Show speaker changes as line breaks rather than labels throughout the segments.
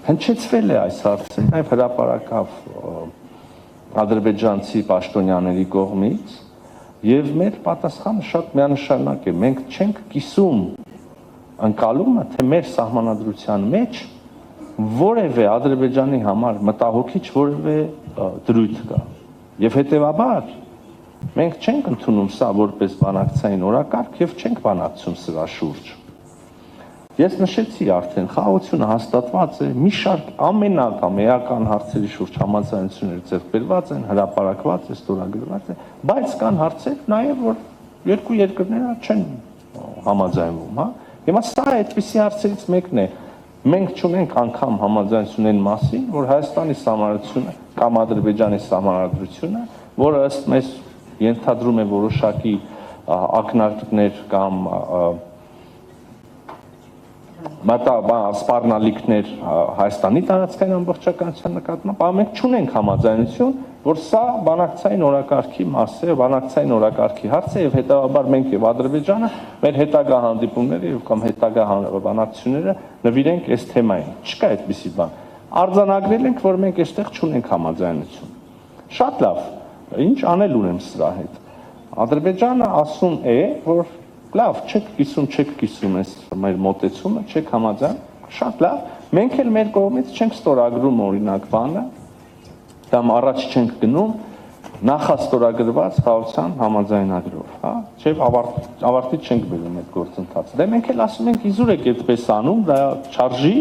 Հնչեցվել է այս հարցը, նաև հրապարակավ ադրբեջանցի պաշտոնյաների կողմից, եւ մեր պատասխանը շատ միանշանակ է, մենք չենք կիսում ընկալումը, թե մեր սահմանադրության մեջ որևէ Ադրբեջանի համար մտահոգիչ որևէ դրույթ կա, եւ հետեւաբար մենք չենք ընդունում սա որպես բանակցային օրակարգ եւ չենք բանակցում սրա շուրջ։ Ես նշեցի արդեն, խաղաղությունը հաստատված է, մի շարք ամենական հարցերի շուրջ համաձայնություններ ձեռք բերված են, հրապարակված է, ստորագրված է, բայց կան հարցեր նաև, որ երկու երկրները չեն համաձայնվում, հա։ Հիմա սա այդպիսի հարցերից մեկն է։ Մենք չունենք անգամ համաձայնություն այն մասին, որ Հայաստանի սահմանադրությունը կամ Ադրբեջանի սահմանադրությունը, որը ըստ մեզ ենթադրում է որոշակի ակնարկներ կամ սպառնալիքներ Հայաստանի տարածքային ամբողջականության նկատմամբ, մենք չունենք համաձայնություն, որ սա բանակցային օրակարգի մաս է, բանակցային օրակարգի հարց է, եւ հետեւաբար մենք եւ Ադրբեջանը մեր հետագա հանդիպումները եւ կամ հետագա բանակցությունները նվիրենք այս թեմային։ Չկա այդպիսի բան։ Արձանագրել ենք, որ մենք այստեղ չունենք համաձայնություն։ Շատ լավ, ինչ անել ունեմ սրա հետ։ Ադրբեջանը ասում է, որ լավ, չեք կիսում այս մեր մոտեցումը, չեք համաձայն, շատ լավ, մենք էլ մեր կողմից չենք ստորագրում օրինակ բանը, կամ առաջ չենք գնում նախաստորագրված խաղաղության համաձայնագրով, հա, չէ՞ ավարտի չենք բերում այդ գործընթացը։ Դե մենք էլ ասում ենք իզուր եք այդպես անում, դա չարժի,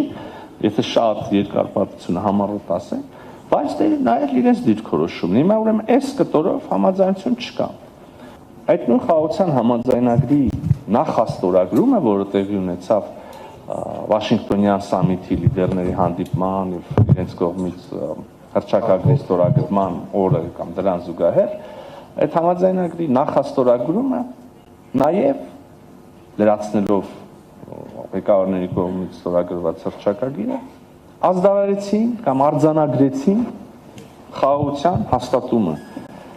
եթե շատ երկարպատությունը համառոտ ասենք, բայց դե նայել իրենց դիրքորոշումն։ Հիմա ուրեմն այս կտորով համաձայնություն չկա։ Այդ նույն խաղաղության համաձայնագրի նախաստորագրումը, որը տեղի ունեցավ Վաշինգտոնյան սամիթի լիդերների հանդիպման եւ իրենց կողմից հռչակագրի ստորագրման օրը կամ դրան զուգահեռ, այդ համաձայնագրի նախաստորագրումը նաեւ լրացնելով ղեկավարների կողմից ստորագրված հռչակագիրը ազդարարեցին կամ արձանագրեցին խաղաղության հաստատումը։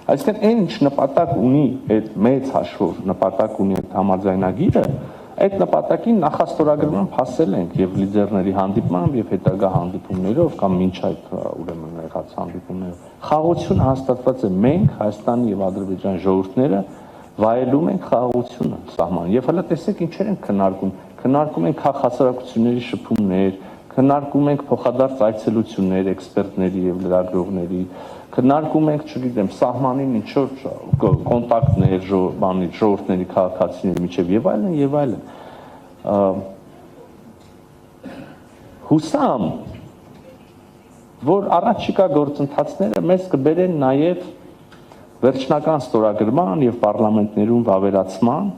Այսինքն այն ինչ նպատակ ունի այդ մեծ հաշվով նպատակ ունի այդ համաձայնագիրը, այդ նպատակին նախաստորագրման հասել ենք եւ լիդերների հանդիպմամբ եւ հետագա հանդիպումներով կամ մինչ այդ ուրեմն եղած հանդիպումներով։ Խաղաղությունը հաստատված է, մենք Հայաստանի եւ Ադրբեջան ժողովուրդները վայելում ենք խաղաղությունը սահման։ Եվ հələ տեսեք ինչեր են քննարկում ենք քաղաքացիությունների շփումներ, քննարկում ենք փոխադարձ այցելություններ էքսպերտների եւ լրագրողների, քննարկում ենք, չգիտեմ, սահմանին ինչ որ կոնտակտներ ժողովուրդների քաղաքացիների միջև եւ այլն եւ այլն։ Հուսամ, որ առաջիկա գործընթացները մեզ կբերեն նաեւ վերջնական ստորագրման եւ պարլամենտներում վավերացման։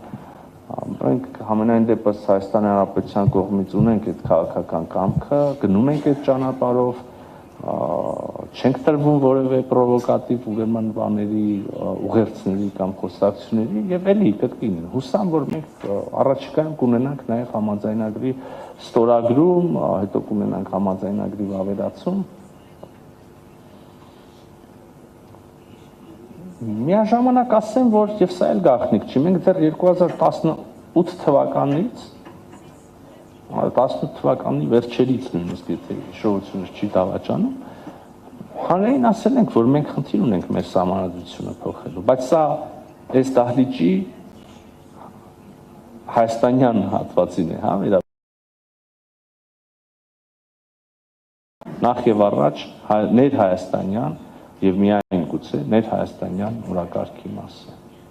Մենք համենայն դեպս Հայաստանի Հանրապետության կողմից ունենք այդ քաղաքական կամքը, գնում ենք այդ ճանապարհով, չենք տրվում որևէ պրովոկատիվ ուրեմն բաների, ուղերձների կամ խոսակցությունների եւ էլի կրկին հուսամ, որ մենք առաջիկայում կունենանք նաեւ համաձայնագրի ստորագրում, հետո կունենանք համաձայնագրի վավերացում։ Միաժամանակ ասեմ, որ եւ սա էլ գաղտնիք չի, մենք դեռ 2018 թվականից 18 թվականի վերջերից նույնիսկ եթե հիշողությունս չի դավաճանում, հանրային ասել ենք, որ մենք խնդիր ունենք մեր սահմանադրությունը փոխելու, բայց սա այս դահլիճի հայաստանյան հատվածին է, հա, նախ եւ առաջ ներհայաստանյան եւ միայն գուցե ներհայաստանյան օրակարգի մասը։